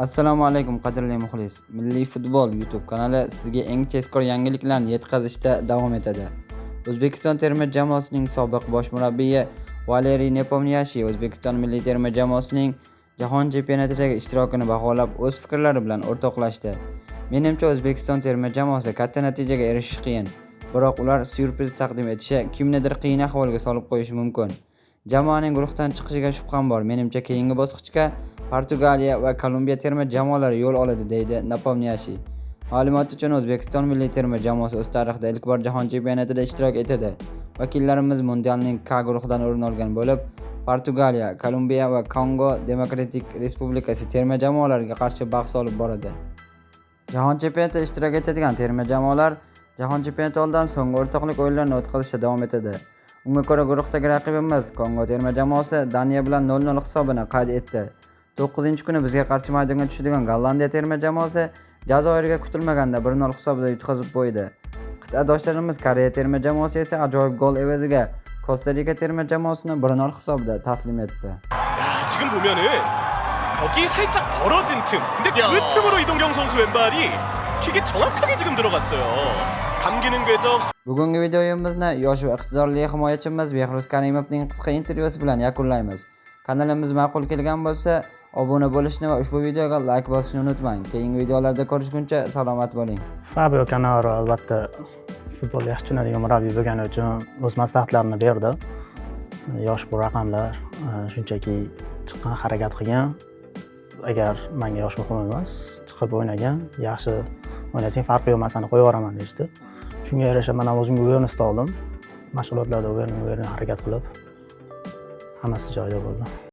Assalomu alaykum qadrli muxlis. Milliy futbol YouTube kanali sizga eng tezkor yangiliklarni yetkazishda davom etadi. O'zbekiston terma jamoasining sobiq bosh murabbiyi Valeriy Nepomniachtchi O'zbekiston milliy terma jamoasining Jahon chempionatidagi ishtirokini baholab o'z fikrlari bilan o'rtoqlashdi. Menimcha O'zbekiston terma jamoasi katta natijaga erishishi qiyin, biroq ular syurpriz taqdim etishi kimnidir qiyin ahvolga solib qo'yishi mumkin. Jamoaning guruhdan chiqishiga shubham bor. Menimcha keyingi bosqichga Portugaliya va Kolumbiya terma jamoalari yo'l oladi, deydi Nepomniachtchi. Ma'lumot uchun O'zbekiston milliy terma jamoasi o'z tarixida ilk bor Jahon chempionatida ishtirok etadi. Vakillarimiz mundialning K guruhidan o'rin olgan bo'lib, Portugaliya, Kolumbiya va Kongo Demokratik Respublikasi terma jamoalariga qarshi bahs olib boradi. Jahon chempionatida ishtirok etadigan terma jamoalar Jahon chempionati oldidan so'nggi o'rtoqlik o'yinlarini o'tkazishda davom etadi. Unga ko'ra guruhdagi raqibimiz Kongo terma jamoasi Daniya bilan 0-0 hisobini qayd etdi. 9-kuni bizga qarshi maydonga tushadigan Gollandiya terma jamoasi Jazoirga kutilmaganda 1-0 hisobida yutqazib qo'ydi. Qit'adoshlarimiz Koreya terma jamoasi esa ajoyib gol evaziga Kosta-Rika terma jamoasini 1-0 hisobida taslim etdi. 야, 지금 보면은 벽이 살짝 벌어진 틈. 근데 그 틈으로 이동경 선수 왼발이 킥이 정확하게 지금 들어갔어요. 감기는 궤적. Bugungi videomizni yosh va iqtidorli himoyachimiz Behruz Karimovning qisqa intervyusi bilan yakunlaymiz. Kanalimiz ma'qul kelgan bo'lsa, obuna bo'lishni va ushbu videoga like bosishni unutmang. Keyingi videolarda ko'rishguncha salomat bo'ling. Fabio Cannavaro albatta futbol yaxshi tushunadigan murabbiy bo'lgani uchun o'z maslahatlarini berdi. Yosh bu raqamlar shunchaki chiqqan, harakat qilgan. Agar menga yosh muhim emas, chiqib o'ynagan, yaxshi o'ynasang farqi yo'q, masalani qo'yib yuboraman deydi. Shunga yarasha men ham o'zimga o'rnishta oldim. Mashg'ulotlarda o'yin harakat qilib, hammasi joyida bo'ldi.